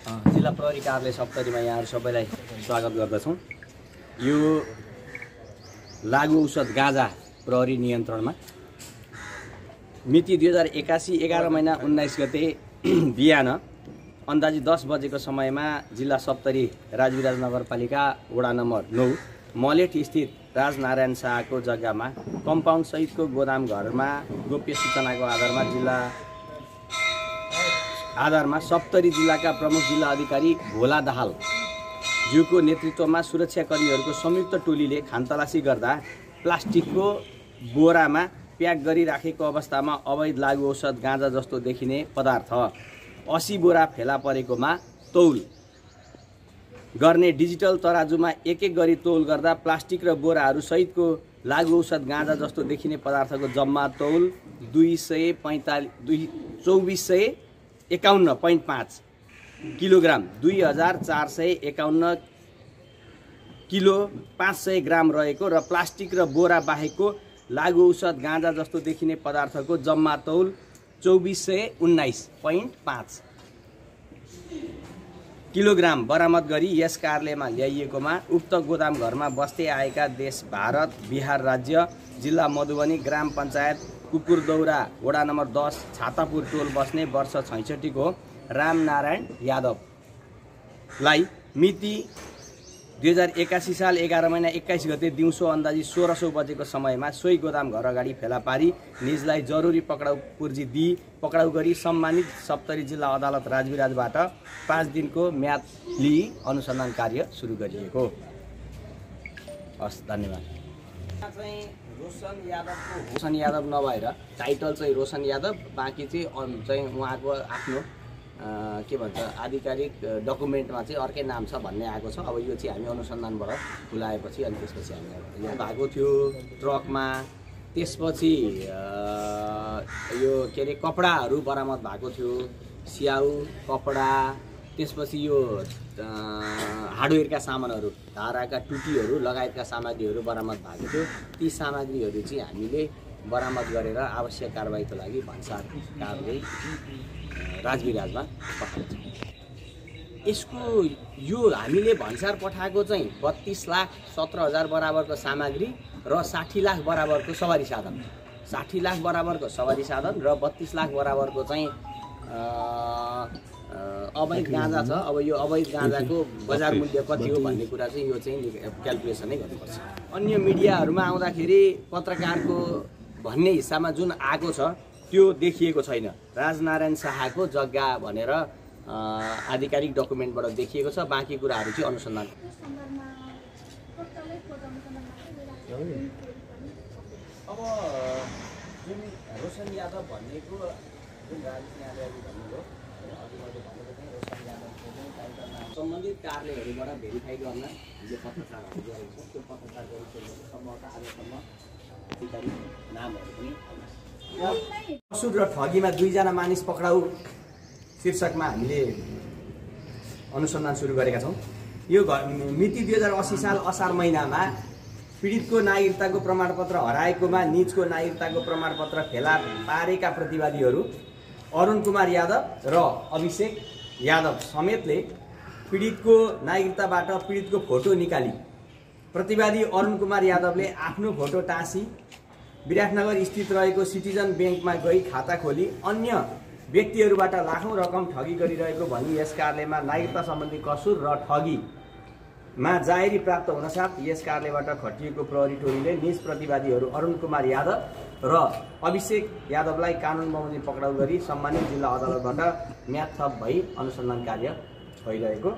जिल्ला प्रहरी कार्यालय सप्तरीमा यहाँहरू सबैलाई स्वागत गर्दछौँ। यो लागु औषध गाँजा प्रहरी नियन्त्रणमा मिति 2081 11 महिना 19 गते बिहान अन्दाजी 10 बजेको समयमा जिल्ला सप्तरी राजविराज नगरपालिका वडा नम्बर 9 मलेट स्थित राजनारायण शाहको जग्गामा कम्पाउन्ड सहितको गोदाम घरमा गोप्य सूचनाको आधारमा सप्तरी जिल्लाका प्रमुख जिल्ला अधिकारी भोला दाहाल ज्यूको नेतृत्वमा सुरक्षाकर्मीहरूको संयुक्त टोलीले खानतलासी गर्दा प्लास्टिकको बोरामा प्याक गरी राखेको अवस्थामा अवैध लागु औषध गाँजा जस्तो देखिने पदार्थ 80 बोरा फेला परेकोमा तौल गर्ने डिजिटल तराजुमा एक एक गरी तौल गर्दा प्लास्टिक र बोराहरू सहितको लागु औषध गाँजा जस्तो देखिने पदार्थको जम्मा तौल 2451.5 किलोग्राम 2451 किलो 500 ग्राम रहेको र प्लास्टिक र बोरा बाहेकको लागु औषध गाँजा जस्तो देखिने पदार्थको जम्मा तौल 2419.5 किलोग्राम बरामद गरी यस कार्यालयमा ल्याइएकोमा उक्त गोदाम घरमा बस्दै आएका देश भारत बिहार राज्य जिल्ला मधुबनी ग्राम पञ्चायत कुकुरदौरा वडा नम्बर 10 छातापुर टोल बस्ने वर्ष 66 को रामनारायण यादवलाई मिति 2081 साल 11 महिना 21 गते दिउँसो अन्दाजी 1600 बजेको समयमा सोही गोदाम घर अगाडि फेला पारी निजलाई जरुरी पक्राउ पूर्जी दिई पक्राउ गरी सम्मानित सप्तरी जिल्ला अदालत राजविराजबाट 5 दिनको म्याद लिई अनुसन्धान कार्य सुरु गरिएको। हस्, धन्यवाद। रोशन यादव नभएर टाइटल चाहिँ रोशन यादव, बाँकी चाहिँ उहाँको आफ्नो के भन्छ आधिकारिक डकुमेन्टमा चाहिँ अर्कै नाम छ भन्ने आएको छ। अब यो चाहिँ हामी अनुसन्धानबाट खुलाएपछि अनि त्यसपछि हामी यहाँ भएको थियो ट्रकमा। त्यसपछि यो के अरे कपडाहरू बरामद भएको थियो, स्याउ कपडा। त्यसपछि यो हार्डवेयरका सामानहरू, धाराका टुटीहरू लगायतका सामग्रीहरू बरामद भएको थियो। ती सामग्रीहरू चाहिँ हामीले बरामद गरेर आवश्यक कारबाहीको लागि भन्सार कार्यालय राजविराजमा पठाउँछ। यसको यो हामीले भन्सार पठाएको चाहिँ 32,17,000 बराबरको सामग्री र 60 लाख बराबरको सवारी साधन, 60 लाख बराबरको सवारी साधन र 32 लाख बराबरको चाहिँ अवैध गाँजा छ। अब यो अवैध गाँजाको बजार मूल्य कति हो भन्ने कुरा चाहिँ यो चाहिँ क्यालकुलेसनै गर्नुपर्छ। अन्य मिडियाहरूमा आउँदाखेरि पत्रकारको भन्ने हिस्सामा जुन आएको छ त्यो देखिएको छैन। राजनारायण शाहको जग्गा भनेर आधिकारिक डकुमेन्टबाट देखिएको छ। बाँकी कुराहरू चाहिँ अनुसन्धान। अब जुन रोशन यादव भनेको जुन राजनीतिज्ञले भन्नुभयो, सम्बन्धित कार्यालयहरूबाट भेरिफाई गर्न हिजो पत्रकारहरू गरेको छ। त्यो पत्रकार गरिसकेसम्मका आजसम्म आधिकारिक नामहरू पनि कसुर र ठगीमा 2 जना मानिस पक्राउ शीर्षकमा हामीले अनुसन्धान सुरु गरेका छौँ। यो मिति 2080 साल असार महिनामा पीडितको नागरिकताको प्रमाणपत्र हराएकोमा निजको नागरिकताको प्रमाणपत्र फेला पारेका प्रतिवादीहरू अरुण कुमार यादव र अभिषेक यादव समेतले पीडितको नागरिकताबाट पीडितको फोटो निकाली प्रतिवादी अरुण कुमार यादवले आफ्नो फोटो टाँसी विराटनगर स्थित रहेको सिटिजन ब्याङ्कमा गई खाता खोली अन्य व्यक्तिहरूबाट लाखौं रकम ठगी गरिरहेको भनी यस कार्यालयमा नागरिकता सम्बन्धी कसुर र ठगीमा जाहेरी प्राप्त हुनसाथ यस कार्यालयबाट खटिएको प्रहरी टोलीले निज प्रतिवादीहरू अरुण कुमार यादव र अभिषेक यादवलाई कानुन बमोजिम पक्राउ गरी सम्मानित जिल्ला अदालतबाट म्याद थप भई अनुसन्धान कार्य भइरहेको।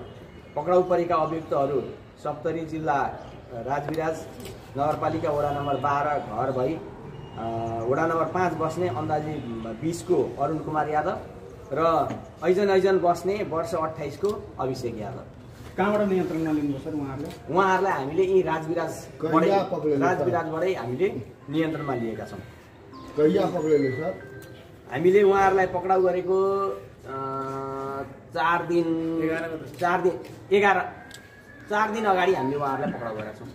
पक्राउ परेका अभियुक्तहरू सप्तरी जिल्ला राजविराज नगरपालिका वडा नम्बर 12 घर भई वडा नम्बर 5 बस्ने अन्दाजी 20 को अरुण कुमार यादव र ऐजन बस्ने वर्ष 28 को अभिषेक यादव। कहाँबाट नियन्त्रणमा लिनुभयो सर उहाँहरूलाई हामीले यी राजविराजबाटै हामीले नियन्त्रणमा लिएका छौँ। कहिया पक्रेले सर? हामीले उहाँहरूलाई पक्राउ गरेको 4 दिन अगाडि हामीले उहाँहरूलाई पक्राउ गरेका छौँ।